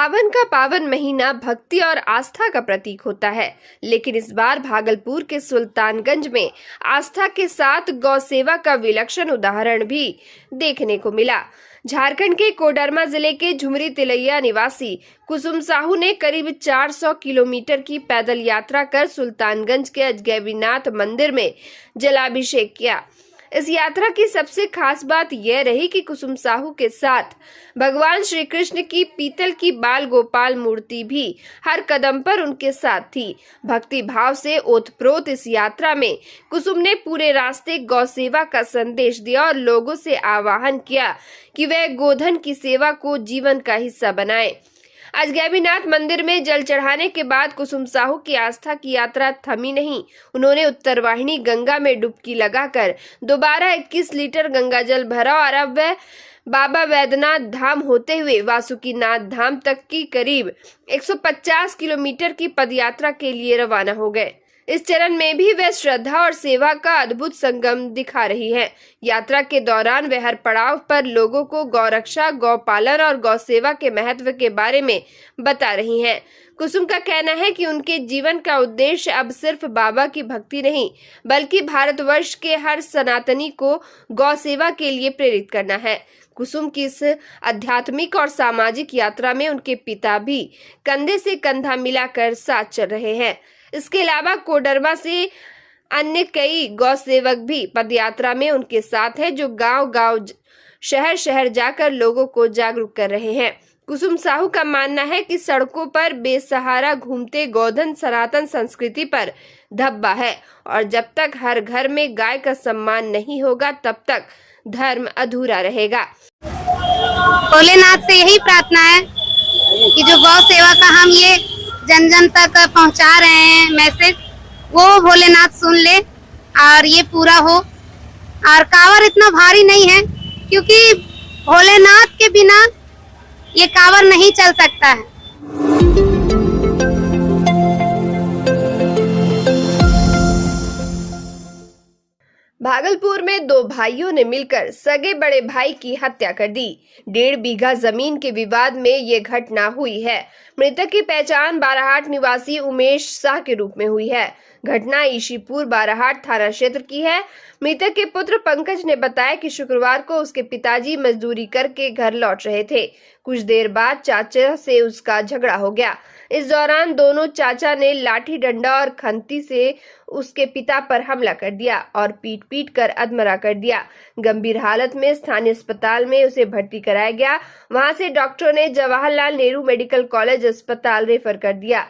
सावन का पावन महीना भक्ति और आस्था का प्रतीक होता है, लेकिन इस बार भागलपुर के सुल्तानगंज में आस्था के साथ गौ सेवा का विलक्षण उदाहरण भी देखने को मिला। झारखंड के कोडरमा जिले के झुमरी तिलैया निवासी कुसुम साहू ने करीब 400 किलोमीटर की पैदल यात्रा कर सुल्तानगंज के अजगैबीनाथ मंदिर में जलाभिषेक किया। इस यात्रा की सबसे खास बात यह रही कि कुसुम साहू के साथ भगवान श्री कृष्ण की पीतल की बाल गोपाल मूर्ति भी हर कदम पर उनके साथ थी। भक्ति भाव से ओतप्रोत इस यात्रा में कुसुम ने पूरे रास्ते गौ सेवा का संदेश दिया और लोगों से आह्वान किया कि वे गोधन की सेवा को जीवन का हिस्सा बनाएं। अजगैबीनाथ मंदिर में जल चढ़ाने के बाद कुसुम साहू की आस्था की यात्रा थमी नहीं। उन्होंने उत्तरवाहिनी गंगा में डुबकी लगाकर दोबारा 21 लीटर गंगा जल भरा और अब वह बाबा वैद्यनाथ धाम होते हुए वासुकीनाथ धाम तक की करीब 150 किलोमीटर की पदयात्रा के लिए रवाना हो गए। इस चरण में भी वे श्रद्धा और सेवा का अद्भुत संगम दिखा रही हैं। यात्रा के दौरान वे हर पड़ाव पर लोगों को गौरक्षा, गौपालन और गौ सेवा के महत्व के बारे में बता रही हैं। कुसुम का कहना है कि उनके जीवन का उद्देश्य अब सिर्फ बाबा की भक्ति नहीं, बल्कि भारतवर्ष के हर सनातनी को गौ सेवा के लिए प्रेरित करना है। कुसुम की इस आध्यात्मिक और सामाजिक यात्रा में उनके पिता भी कंधे से कंधा मिलाकर साथ चल रहे हैं। इसके अलावा कोडरमा से अन्य कई गौ सेवक भी पदयात्रा में उनके साथ हैं, जो गांव-गांव, शहर-शहर जाकर लोगों को जागरूक कर रहे हैं। कुसुम साहू का मानना है कि सड़कों पर बेसहारा घूमते गोधन सनातन संस्कृति पर धब्बा है और जब तक हर घर में गाय का सम्मान नहीं होगा, तब तक धर्म अधूरा रहेगा। भोलेनाथ से यही प्रार्थना है कि जो गौ सेवा का हम ये जन जन तक पहुंचा रहे हैं मैसेज, वो भोलेनाथ सुन ले और ये पूरा हो। और कांवर इतना भारी नहीं है, क्योंकि भोलेनाथ के बिना ये कांवर नहीं चल सकता है। भागलपुर में दो भाइयों ने मिलकर सगे बड़े भाई की हत्या कर दी। 1.5 बीघा जमीन के विवाद में ये घटना हुई है। मृतक की पहचान बाराहाट निवासी उमेश शाह के रूप में हुई है। घटना ईशीपुर बाराहाट थाना क्षेत्र की है। मृतक के पुत्र पंकज ने बताया कि शुक्रवार को उसके पिताजी मजदूरी करके घर लौट रहे थे। कुछ देर बाद चाचा से उसका झगड़ा हो गया। इस दौरान दोनों चाचा ने लाठी डंडा और खंती से उसके पिता पर हमला कर दिया और पीट कर अधमरा कर दिया। गंभीर हालत में स्थानीय अस्पताल में उसे भर्ती कराया गया। वहां से डॉक्टरों ने जवाहरलाल नेहरू मेडिकल कॉलेज अस्पताल रेफर कर दिया,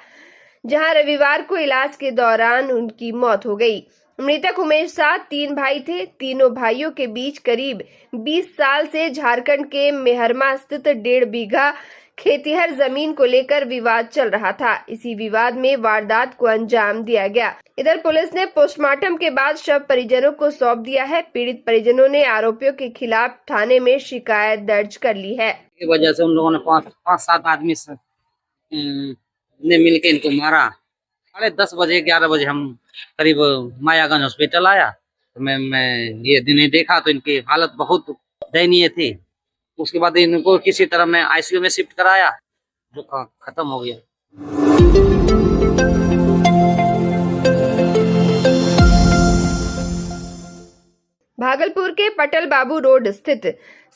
जहां रविवार को इलाज के दौरान उनकी मौत हो गई। मृतक उमेश शाह 3 भाई थे। तीनों भाइयों के बीच करीब 20 साल से झारखंड के मेहरमा स्थित 1.5 बीघा खेतिहर जमीन को लेकर विवाद चल रहा था। इसी विवाद में वारदात को अंजाम दिया गया। इधर पुलिस ने पोस्टमार्टम के बाद शव परिजनों को सौंप दिया है। पीड़ित परिजनों ने आरोपियों के खिलाफ थाने में शिकायत दर्ज कर ली है। इस वजह से उन लोगों ने 5-7 आदमी ने मिलकर इनको मारा। 10:30 बजे 11 बजे हम करीब मायागंज हॉस्पिटल आया, तो मैं ये दिन देखा तो इनकी हालत बहुत दयनीय थी। उसके बाद इनको किसी तरह मैं आईसीयू में शिफ्ट कराया, जो खत्म हो गया। भागलपुर के पटल बाबू रोड स्थित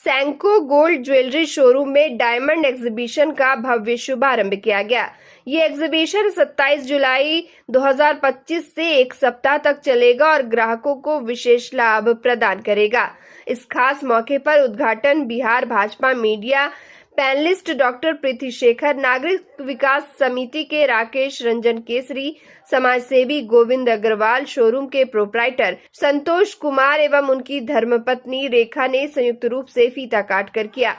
सैंको गोल्ड ज्वेलरी शोरूम में डायमंड एग्जीबिशन का भव्य शुभारंभ किया गया। ये एग्जीबिशन 27 जुलाई 2025 से 1 सप्ताह तक चलेगा और ग्राहकों को विशेष लाभ प्रदान करेगा। इस खास मौके पर उद्घाटन Bihar Bhajpa media panelist doctor Preeti Shekhar, नागरिक विकास समिति के राकेश रंजन केसरी, समाजसेवी गोविंद अग्रवाल, शोरूम के प्रोप्राइटर संतोष कुमार एवं उनकी धर्मपत्नी रेखा ने संयुक्त रूप से फीता काट कर किया।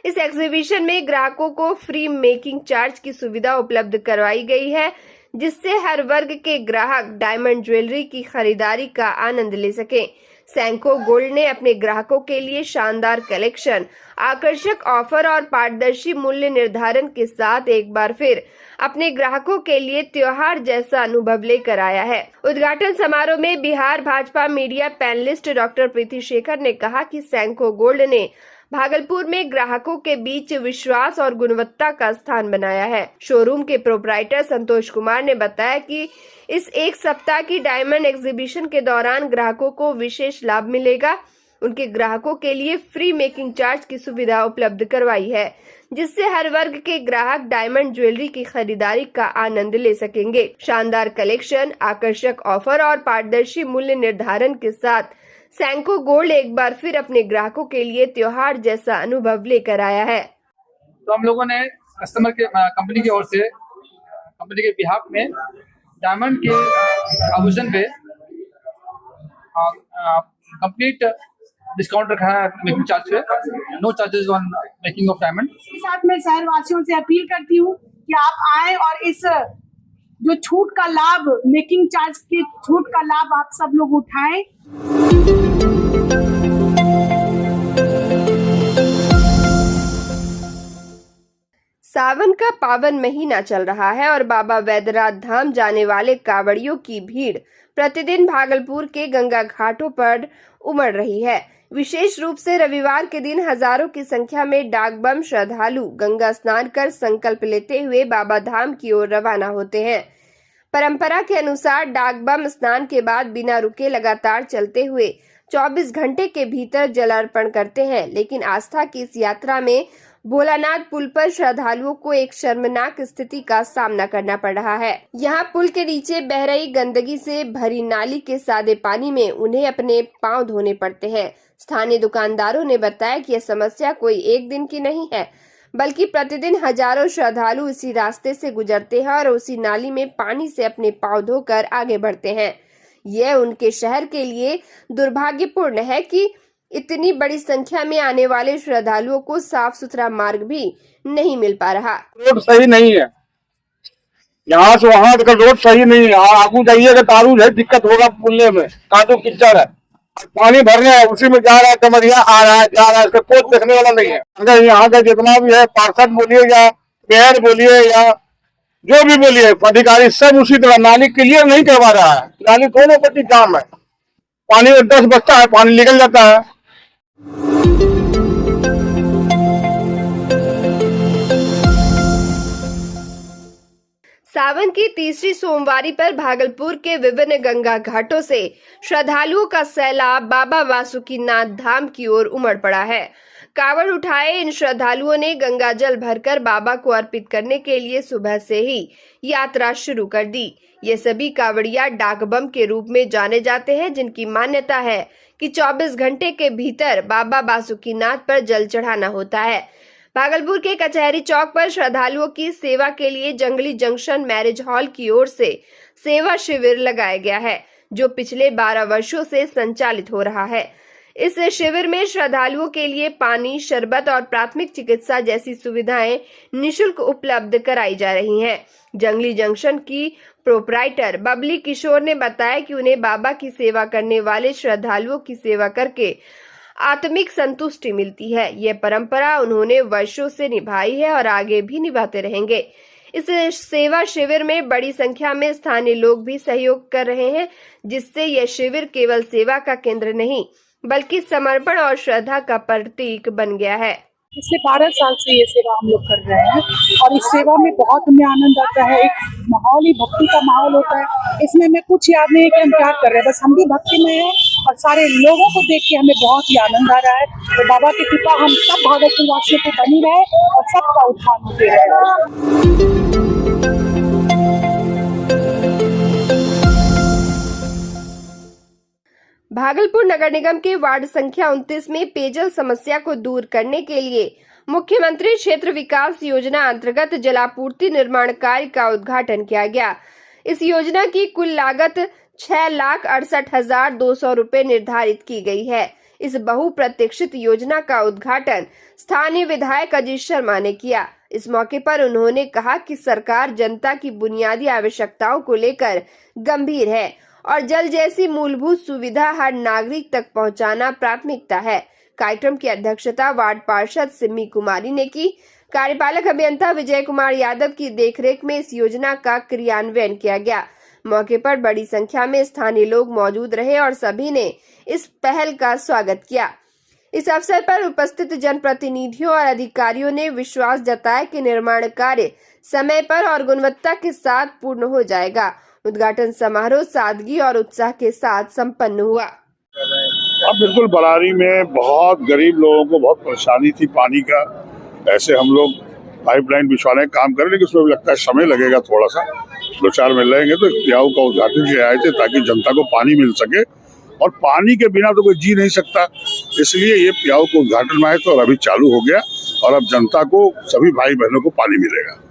इस एग्जीबिशन में ग्राहकों को फ्री मेकिंग चार्ज की सुविधा उपलब्ध करवाई गई है, जिससे हर वर्ग के ग्राहक डायमंड ज्वेलरी की खरीदारी का आनंद ले सकें। सैंको गोल्ड ने अपने ग्राहकों के लिए शानदार कलेक्शन, आकर्षक ऑफर और पारदर्शी मूल्य निर्धारण के साथ एक बार फिर अपने ग्राहकों के लिए त्योहार जैसा अनुभव लेकर आया है। उद्घाटन समारोह में Bihar Bhajpa media panelist doctor Preeti Shekhar ने कहा कि सैंको गोल्ड ने भागलपुर में ग्राहकों के बीच विश्वास और गुणवत्ता का स्थान बनाया है। शोरूम के प्रोप्राइटर संतोष कुमार ने बताया कि इस एक सप्ताह की डायमंड एग्जीबिशन के दौरान ग्राहकों को विशेष लाभ मिलेगा। उनके ग्राहकों के लिए फ्री मेकिंग चार्ज की सुविधा उपलब्ध करवाई है, जिससे हर वर्ग के ग्राहक डायमंड ज्वेलरी की खरीदारी का आनंद ले सकेंगे। शानदार कलेक्शन, आकर्षक ऑफर और पारदर्शी मूल्य निर्धारण के साथ सैंको गोल्ड एक बार फिर अपने ग्राहकों के लिए त्योहार जैसा अनुभव लेकर आया है। तो हम लोगों ने कस्टमर के कंपनी की ओर से कंपनी के बिहाफ में डायमंड के आभूषण पे कंप्लीट डिस्काउंट रखा है मेकिंग चार्ज पे, no charges on making of diamond. इस साथ मैं शहरवासियों से अपील करती हूँ कि आप आए और इस जो छूट का लाभ, मेकिंग चार्ज की छूट का लाभ आप सब लोग उठाएं। सावन का पावन महीना चल रहा है और बाबा वैद्यनाथ धाम जाने वाले कांवड़ियों की भीड़ प्रतिदिन भागलपुर के गंगा घाटों पर उमड़ रही है। विशेष रूप से रविवार के दिन हजारों की संख्या में डाक बम श्रद्धालु गंगा स्नान कर संकल्प लेते हुए बाबा धाम की ओर रवाना होते हैं। परंपरा के अनुसार डाक बम स्नान के बाद बिना रुके लगातार चलते हुए 24 घंटे के भीतर जल अर्पण करते हैं। लेकिन आस्था की इस यात्रा में भोलानाथ पुल पर श्रद्धालुओं को एक शर्मनाक स्थिति का सामना करना पड़ रहा है। यहाँ पुल के नीचे बह रही गंदगी से भरी नाली के सादे पानी में उन्हें अपने पांव धोने पड़ते हैं। स्थानीय दुकानदारों ने बताया कि यह समस्या कोई एक दिन की नहीं है, बल्कि प्रतिदिन हजारों श्रद्धालु इसी रास्ते से गुजरते हैं और उसी नाली में पानी से अपने पांव धोकर आगे बढ़ते हैं। यह उनके शहर के लिए दुर्भाग्यपूर्ण है कि इतनी बड़ी संख्या में आने वाले श्रद्धालुओं को साफ सुथरा मार्ग भी नहीं मिल पा रहा। रोड सही नहीं है, यहाँ से वहाँ तक रोड सही नहीं है। आगू जाइएगा तारू है, दिक्कत होगा पुलने में, कादो कीचड़ है, पानी भरने है, उसी में जा रहा है, कमरिया आ रहा है, जा रहा है, इसका कोई देखने वाला नहीं है। अगर यहाँ का जितना भी है पार्षद बोलिए या मेयर बोलिए या जो भी बोलिए अधिकारी, सब उसी तरह नाली क्लियर नहीं करवा रहा है। नाली दोनों पट्टी जाम है, पानी में 10 बजता है, पानी निकल जाता है। सावन की तीसरी सोमवारी पर भागलपुर के विभिन्न गंगा घाटों से श्रद्धालुओं का सैलाब बाबा वासुकीनाथ धाम की ओर उमड़ पड़ा है। कावड़ उठाए इन श्रद्धालुओं ने गंगा जल भरकर बाबा को अर्पित करने के लिए सुबह से ही यात्रा शुरू कर दी। ये सभी कावड़िया डाक बम के रूप में जाने जाते हैं, जिनकी मान्यता है कि 24 घंटे के भीतर बाबा वासुकीनाथ पर जल चढ़ाना होता है। भागलपुर के कचहरी चौक पर श्रद्धालुओं की सेवा के लिए जंगली जंक्शन मैरिज हॉल की ओर से सेवा शिविर लगाया गया है, जो पिछले 12 वर्षों से संचालित हो रहा है। इस शिविर में श्रद्धालुओं के लिए पानी, शरबत और प्राथमिक चिकित्सा जैसी सुविधाएं निःशुल्क उपलब्ध कराई जा रही हैं। जंगली जंक्शन की प्रोप्राइटर बबली किशोर ने बताया कि उन्हें बाबा की सेवा करने वाले श्रद्धालुओं की सेवा करके आत्मिक संतुष्टि मिलती है। यह परंपरा उन्होंने वर्षों से निभाई है और आगे भी निभाते रहेंगे। इस सेवा शिविर में बड़ी संख्या में स्थानीय लोग भी सहयोग कर रहे हैं, जिससे यह शिविर केवल सेवा का केंद्र नहीं बल्कि समर्पण और श्रद्धा का प्रतीक बन गया है। पिछले 12 साल से ये सेवा हम लोग कर रहे हैं और इस सेवा में बहुत हमें आनंद आता है। एक माहौल ही भक्ति का माहौल होता है। इसमें हमें कुछ याद नहीं है कि हम क्या कर रहे हैं, बस हम भी भक्ति में हैं और सारे लोगों को देख के हमें बहुत ही आनंद आ रहा है। तो बाबा की कृपा हम सब भागलपुर वासियों को बनी रहे और सबका उत्थान होते रहे। भागलपुर नगर निगम के वार्ड संख्या 29 में पेयजल समस्या को दूर करने के लिए मुख्यमंत्री क्षेत्र विकास योजना अंतर्गत जलापूर्ति निर्माण कार्य का उद्घाटन किया गया। इस योजना की कुल लागत 6,68,200 रुपए निर्धारित की गई है। इस बहुप्रतीक्षित योजना का उद्घाटन स्थानीय विधायक अजीत शर्मा ने किया। इस मौके पर उन्होंने कहा कि सरकार जनता की बुनियादी आवश्यकताओं को लेकर गंभीर है और जल जैसी मूलभूत सुविधा हर नागरिक तक पहुंचाना प्राथमिकता है। कार्यक्रम की अध्यक्षता वार्ड पार्षद सिम्मी कुमारी ने की। कार्यपालक अभियंता विजय कुमार यादव की देखरेख में इस योजना का क्रियान्वयन किया गया। मौके पर बड़ी संख्या में स्थानीय लोग मौजूद रहे और सभी ने इस पहल का स्वागत किया। इस अवसर पर उपस्थित जनप्रतिनिधियों और अधिकारियों ने विश्वास जताया कि निर्माण कार्य समय पर और गुणवत्ता के साथ पूर्ण हो जाएगा। उद्घाटन समारोह सादगी और उत्साह के साथ संपन्न हुआ। अब बिल्कुल बरारी में बहुत गरीब लोगों को बहुत परेशानी थी पानी का। ऐसे हम लोग पाइपलाइन बिछवाने का काम करें, लेकिन उसमें भी लगता है समय लगेगा थोड़ा सा। 2-4 मिल रहेंगे तो प्याऊ का उद्घाटन किए आए थे ताकि जनता को पानी मिल सके, और पानी के बिना तो कोई जी नहीं सकता। इसलिए ये प्याऊ का उद्घाटन आए तो और अभी चालू हो गया, और अब जनता को, सभी भाई बहनों को पानी मिलेगा।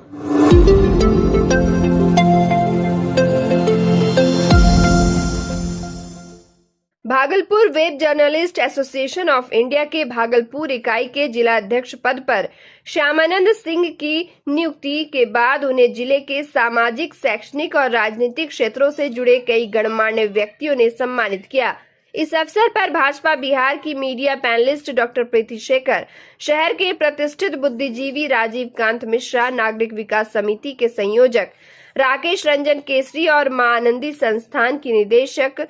Bhagalpur web journalist association of India के भागलपुर इकाई के जिला अध्यक्ष पद पर श्यामानंद सिंह की नियुक्ति के बाद उन्हें जिले के सामाजिक, शैक्षणिक और राजनीतिक क्षेत्रों से जुड़े कई गणमान्य व्यक्तियों ने सम्मानित किया। इस अवसर पर भाजपा बिहार की media panelist doctor Preeti Shekhar, शहर के प्रतिष्ठित बुद्धिजीवी राजीव कांत मिश्रा, नागरिक विकास समिति के संयोजक राकेश रंजन केसरी और मां आनंदी संस्थान की निदेशक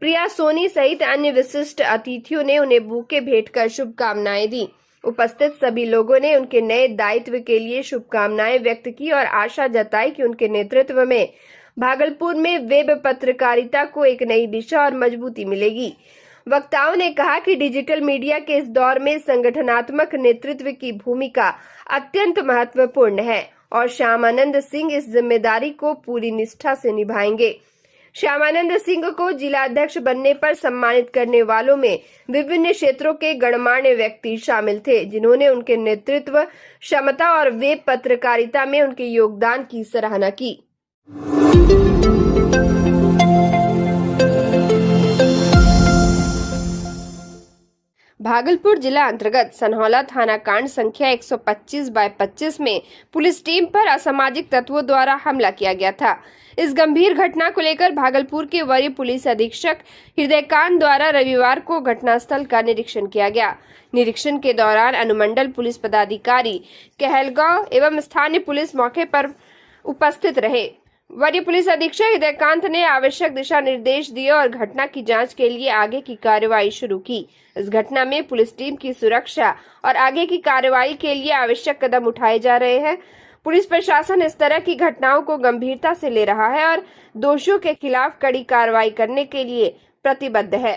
प्रिया सोनी सहित अन्य विशिष्ट अतिथियों ने उन्हें बुके भेंट कर शुभकामनाएं दी। उपस्थित सभी लोगों ने उनके नए दायित्व के लिए शुभकामनाएं व्यक्त की और आशा जताई कि उनके नेतृत्व में भागलपुर में वेब पत्रकारिता को एक नई दिशा और मजबूती मिलेगी। वक्ताओं ने कहा कि डिजिटल मीडिया के इस दौर में संगठनात्मक नेतृत्व की भूमिका अत्यंत महत्वपूर्ण है और श्यामानंद सिंह इस जिम्मेदारी को पूरी निष्ठा से निभाएंगे। श्यामानंद सिंह को जिला अध्यक्ष बनने पर सम्मानित करने वालों में विभिन्न क्षेत्रों के गणमान्य व्यक्ति शामिल थे, जिन्होंने उनके नेतृत्व क्षमता और वेब पत्रकारिता में उनके योगदान की सराहना की। भागलपुर जिला अंतर्गत सनहौला थाना कांड संख्या 125/25 में पुलिस टीम पर असामाजिक तत्वों द्वारा हमला किया गया था। इस गंभीर घटना को लेकर भागलपुर के वरीय पुलिस अधीक्षक हृदयकांत द्वारा रविवार को घटनास्थल का निरीक्षण किया गया। निरीक्षण के दौरान अनुमंडल पुलिस पदाधिकारी कहलगांव एवं स्थानीय पुलिस मौके पर उपस्थित रहे। वरीय पुलिस अधीक्षक हृदयकांत ने आवश्यक दिशा निर्देश दिए और घटना की जांच के लिए आगे की कार्रवाई शुरू की। इस घटना में पुलिस टीम की सुरक्षा और आगे की कार्रवाई के लिए आवश्यक कदम उठाए जा रहे हैं। पुलिस प्रशासन इस तरह की घटनाओं को गंभीरता से ले रहा है और दोषियों के खिलाफ कड़ी कार्रवाई करने के लिए प्रतिबद्ध है।